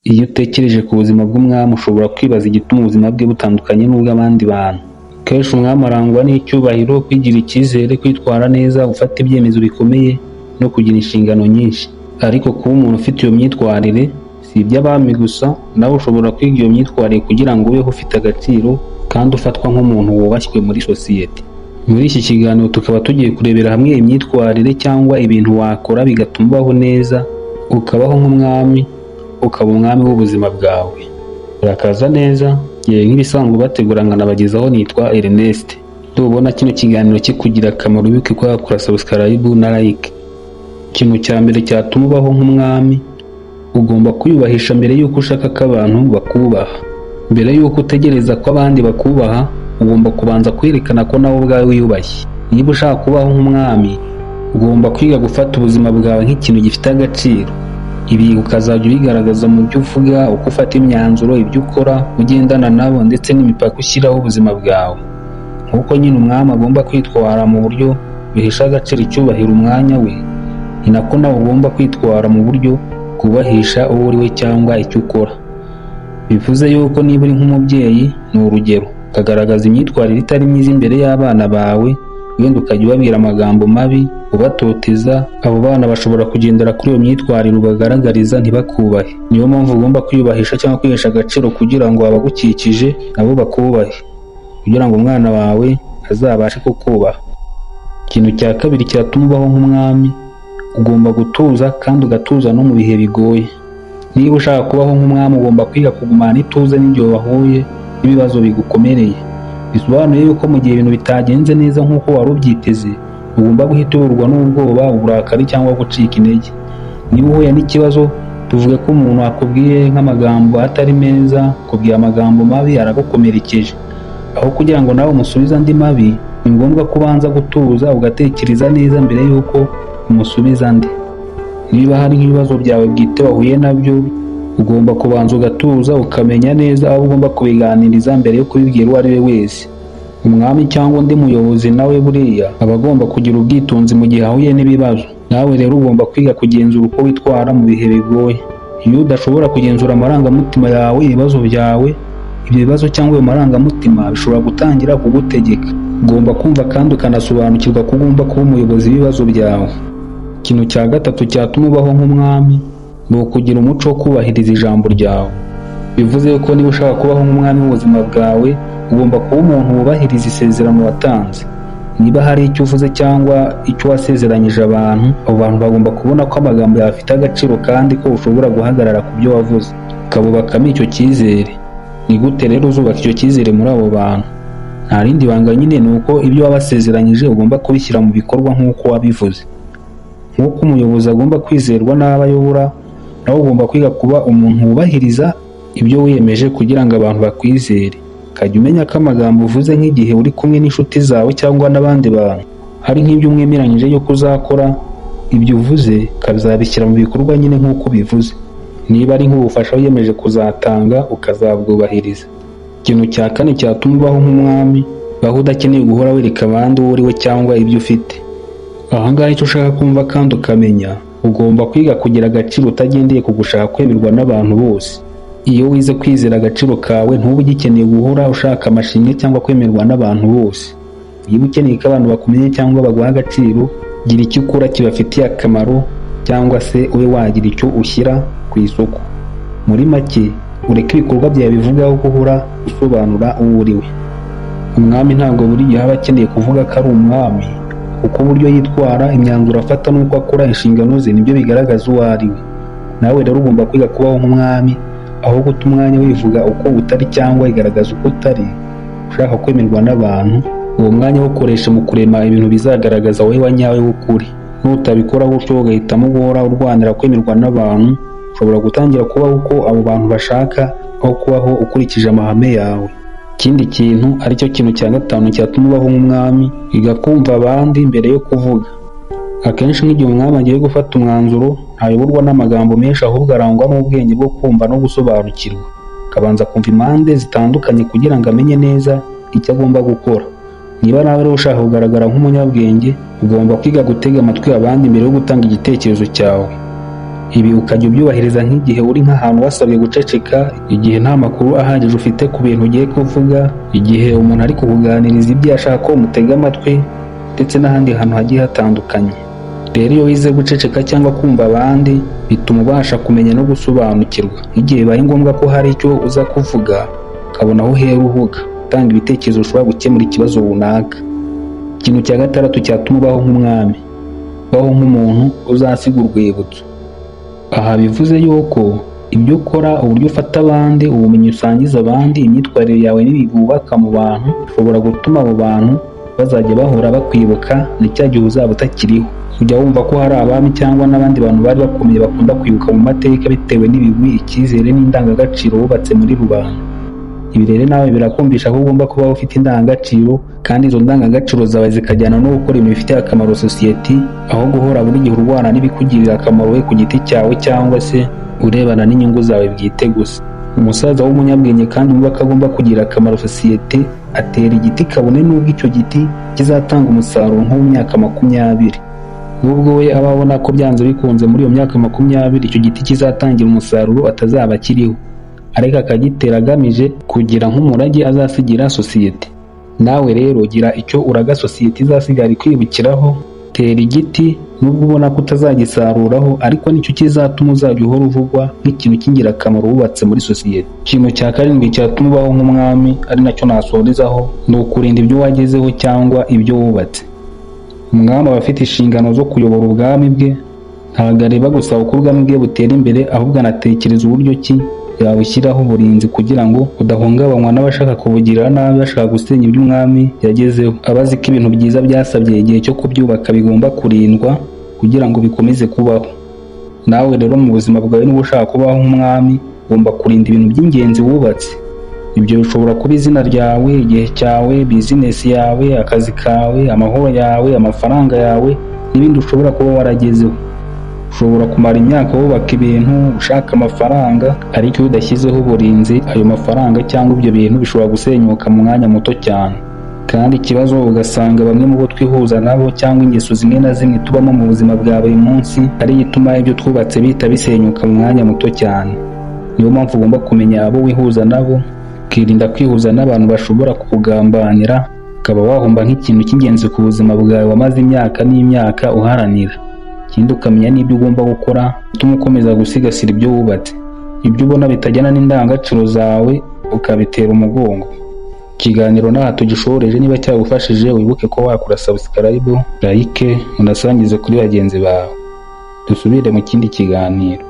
Iyo utekereje ku buzima bw'umwami ushobora kwibaza igituma ubuzima bwe butandukanye n'ubw'abandi bantu. Kenshi umwami arangwa n'icyubahiro, kwigirira icyizere, kwitwara neza, gufata ibyemezo bikomeye no kugira inshingano nyinshi. Ariko kuba umuntu ufite iyo myitwarire si iby'abami gusa, nawe ushobora kwiga iyo myitwarire kugira ngo ubeho ufite agaciro kandi ufatwa nk'umuntu wubashywe muri sosiyete. Muri iki kiganiro tukaba tugiye kurebera hamwe imyitwarire cyangwa ibintu wakora bigatuma ubaho neza, ukabaho nk'umwami, ukaba umwami w'ubuzima bwawe. Urakaza neza, yewe nk'ibisanzwe bategura nkanabagezaho nitwa Ernest. Nubona kino kiganiro kikugira akamaro wibuke ko wakora subscribe na like. Ikintu cya mbere cyatuma ubaho nk'umwami, ugomba kwiyubahisha mbere y'uko ushaka ko abantu bakubaha. Mbere y'uko utegereza ko abandi bakubaha, ugomba kubanza kwerekana ko nawe ubwawe wiyubashye. Niba ushaka kubaho nk'umwami, ugomba kwiga gufata ubuzima bwawe nk'ikintu gifite agaciro. Ibi ukazajya ubigaragaza mu byo uvuga, uko ufata imyanzuro, ibyo ukora, ugendana nabo ndetse n'imipaka ushyiraho ubuzima bwawe. Nk'uko nyine umwami agomba kwitwara mu buryo bihesha agaciro icyubahiro umwanya we, ni nako nawe ugomba kwitwara mu buryo bwubahisha uwo uri we cyangwa icyo ukora. Bivuze yuko niba uri nk'umubyeyi, ni urugero, ukagaragaza imyitwarire itari myiza imbere y'abana bawe, wenda ukajya ubabwira amagambo mabi, ubatoteza, abo bana bashobora kugendera kuri iyo myitwarire ubagaragariza ntibakubahe. Niyo mpamvu ugomba kwiyubahisha cyangwa kwihesha agaciro kugira ngo abagukikije nabo bakubahe, kugira ngo umwana wawe azabashe kukubaha. Ikintu cya kabiri cyatuma ubaho nk'umwami, ugomba gutuza kandi ugatuza no mu bihe bigoye. Niba ushaka kubaho nk'umwami ugomba kwiga kugumana ituze n'igihe wahuye n'ibibazo bigukomereye. Bisobanuye yuko mu gihe ibintu bitagenze neza nk'uko wari ubyiteze, ugomba guhita uyoborwa n'ubwoba, uburakari cyangwa gucika intege. Niba uhuye n'ikibazo, tuvuge ko umuntu akubwiye nk'amagambo atari meza, akubwiye amagambo mabi, aragukomerekeje. Aho kugira ngo nawe umusubize andi mabi, ni ngombwa ko ubanza gutuza ugatekereza neza mbere y'uko umusubiza andi. Niba hari nk'ibibazo byawe bwite wahuye nabyo, ugomba kubanza ugatuza ukamenya neza aho ugomba kubiganiriza mbere yo kubibwira uwo ari we wese. Umwami cyangwa undi muyobozi nawe buriya aba agomba kugira ubwitonzi mu gihe ahuye n'ibibazo. Nawe rero ugomba kwiga kugenzura uko witwara mu bihe bigoye. Iyo udashobora kugenzura amarangamutima yawe, ibibazo byawe, ibyo bibazo cyangwa ayo marangamutima bishobora gutangira kugutegeka. Ugomba kumva kandi ukanasobanukirwa ko ugomba kuba umuyobozi w'ibibazo byawe. Ikintu cya gatatu cyatuma ubaho nk'umwami, ni ukugira umuco wo kubahiriza ijambo ryawe. Bivuze ko niba ushaka kubaho nk'umwami w'ubuzima bwawe, ugomba kuba umuntu wubahiriza isezerano watanze. Niba hari icyo uvuze cyangwa icyo wasezeranyije abantu, abo bantu bagomba kubona ko amagambo yawe afite agaciro kandi ko ushobora guhagarara ku byo wavuze, ukabubakamo icyo cyizere. Ni gute rero uzubaka icyo cyizere muri abo bantu? Nta rindi banga nyine, ni uko ibyo wabasezeranyije ugomba kubishyira mu bikorwa nk'uko wabivuze. Nk'uko umuyobozi agomba kwizerwa n'abo ayobora, nawe ugomba kwiga kuba umuntu wubahiriza ibyo wiyemeje kugira ngo abantu bakwizere. Ukajya umenya ko amagambo uvuze nk'igihe uri kumwe n'inshuti zawe cyangwa n'abandi bantu, hari nk'ibyo umwemeranyije yuko uzakora, ibyo uvuze ukazabishyira mu bikorwa nyine nk'uko bivuze. Niba ari nk'ubufasha wiyemeje kuzatanga, ukazabwubahiriza. Ikintu cya kane cyatuma ubaho nk'umwami, baho udakeneye guhora wereka abandi uwo uri we cyangwa ibyo ufite. Aha ngaha icyo ushaka kumva kandi ukamenya, ugomba kwiga kugira agaciro utagendeye ku gushaka kwemerwa n'abantu bose. Iyo wize kwizera agaciro kawe, ntube ugikeneye guhora ushaka amashimwe cyangwa kwemerwa n'abantu bose. Niba ukeneye ko abantu bakumenye cyangwa baguha agaciro, gira icyo ukora kibafitiye akamaro, cyangwa se ube wagira icyo ushyira ku isoko. Muri make, ureke ibikorwa byawe bivugaho guhora usobanura uwo uri we. Umwami ntabwo buri gihe aba akeneye kuvuga ko ari umwami, kuko uburyo yitwara, imyanzuro afata n'uko akora inshingano ze nibyo bigaragaza uwo ari we. Nawe rero ugomba kwiga kubaho nk'umwami, aho guta umwanya wivuga uko utari cyangwa igaragaza uko utari, ushaka kwemerwa n'abantu. Uwo mwanya awukoreshe mu kurema ibintu bizagaragaza wowe wa nyawe w'ukuri. Nutabikora gutyo ugahitamo guhora urwanira kwemerwa n'abantu, ushobora gutangira kubaho uko abo bantu bashaka aho kubaho ukurikije amahame yawe. Ikindi kintu aricyo kintu cya gatanu cyatuma ubaho nk'umwami, iga kumva abandi mbere yo kuvuga. Akenshi nk'igihe umwami agiye gufata umwanzuro, ntayoborwa n'amagambo menshi, ahubwo arangwa n'ubwenge bwo kumva no gusobanukirwa. Akabanza kumva impande zitandukanye kugira ngo amenye neza icyo agomba gukora. Niba nawe rero ushaka kugaragara nk'umunyabwenge, ugomba kwiga gutega amatwi abandi mbere yo gutanga igitekerezo cyawe. Ibi ukajya ubyubahiriza nk'igihe uri nk'ahantu wasabwe guceceka, igihe nta makuru ahagije ufite ku bintu ugiye kuvuga, igihe umuntu ari kukuganiriza ibyo ashaka ko umutega amatwi, ndetse n'ahandi hantu hagiye hatandukanye. Rero iyo wize guceceka cyangwa kumva abandi, bituma ubasha kumenya no gusobanukirwa. Igihe bibaye ngombwa ko hari icyo uza kuvuga, ukabona aho uhera uvuga, utanga ibitekerezo ushobora gukemura ikibazo runaka. Ikintu cya gatandatu cyatuma ubaho nk'umwami: baho nk'umuntu uzasiga urwibutso. Aha bivuze yuko ibyo ukora, uburyo ufata abandi, ubumenyi usangiza abandi, imyitwarire yawe n'ibigwi wubaka mu bantu, ushobora gutuma abo bantu bazajya bahora bakwibuka na cya gihe uzaba utakiriho. Ujya wumva ko hari abami cyangwa n'abandi bantu bari bakomeye bakunda kwibuka mu mateka bitewe n'ibigwi, icyizere n'indangagaciro wubatse muri rubanda. Ibi rero nawe birakumvisha ko ugomba kubaho ufite indangagaciro, kandi izo ndangagaciro zawe zikajyana no gukora ibintu bifitiye akamaro sosiyete, aho guhora buri gihe urwana n'ibikugirira akamaro we ku giti cyawe cyangwa se urebana n'inyungu zawe bwite gusa. Umusaza w'umunyabwenge kandi wumva ko agomba kugirira akamaro sosiyete atera igiti kabone n'ubwo icyo giti kizatanga umusaruro nko mu myaka 20. Nubwo we aba abona ko byanze bikunze muri iyo myaka 20 icyo giti kizatangira umusaruro atazaba kiriho, ariko akagitera agamije kugira nk'umurage azasigira sosiyete. Nawe rero gira icyo uraga sosiyete izasigara ikwibukiraho. Tera igiti nubwo ubona ko utazagisaruraho, ariko nicyo kizatuma uzajya uhora uvugwa nk'ikintu cy'ingirakamaro wubatse muri sosiyete. Ikintu cya karindwi cyatuma ubaho nk'umwami, ari nacyo nasorezaho, ni ukurinda ibyo wagezeho cyangwa ibyo wubatse. Umwami aba afite inshingano zo kuyobora ubwami bwe, ntabwo areba gusa uko ubwami bwe butera imbere, ahubwo anatekereza uburyo ki yabushyiraho uburinzi kugira ngo budahungabanywa n'abashaka kubugirira nabi bashaka gusenya ibyo umwami yagezeho. Abazi ko ibintu byiza byasabye igihe cyo kubyubaka bigomba kurindwa kugira ngo bikomeze kubaho. Nawe rero mu buzima bwawe niba ushaka kubaho nk'umwami, ugomba kurinda ibintu by'ingenzi wubatse. Ibyo bishobora kuba izina ryawe, igihe cyawe, bizinesi yawe, akazi kawe, amahoro yawe, amafaranga yawe n'ibindi ushobora kuba waragezeho. Ushobora kumara imyaka wubaka ibintu, ushaka amafaranga, ariko iyo udashyizeho uburinzi, ayo mafaranga cyangwa ibyo bintu bishobora gusenyuka mu mwanya muto cyane. Kandi ikibazo ugasanga bamwe mu bo twihuza nabo cyangwa ingeso zimwe na zimwe tubamo mu buzima bwa buri munsi ari ituma ibyo twubatse bihita bisenyuka mu mwanya muto cyane. Niyo mpamvu ugomba kumenya abo wihuza nabo, ukirinda kwihuza n'abantu bashobora kukugambanira, ukaba wahomba nk'ikintu cy'ingenzi ku buzima bwawe wamaze imyaka n'imyaka uharanira. Ikindi ukamenya n'ibyo ugomba gukora bituma ukomeza gusigasira ibyo wubatse. Ibyo ubona bitajyana n'indangagaciro zawe ukabitera umugongo. Ikiganiro n'aha tugishoreje. Niba cyagufashije wibuke ko wakora subscribe, like, unasangize kuri bagenzi bawe. Dusubire mu kindi kiganiro.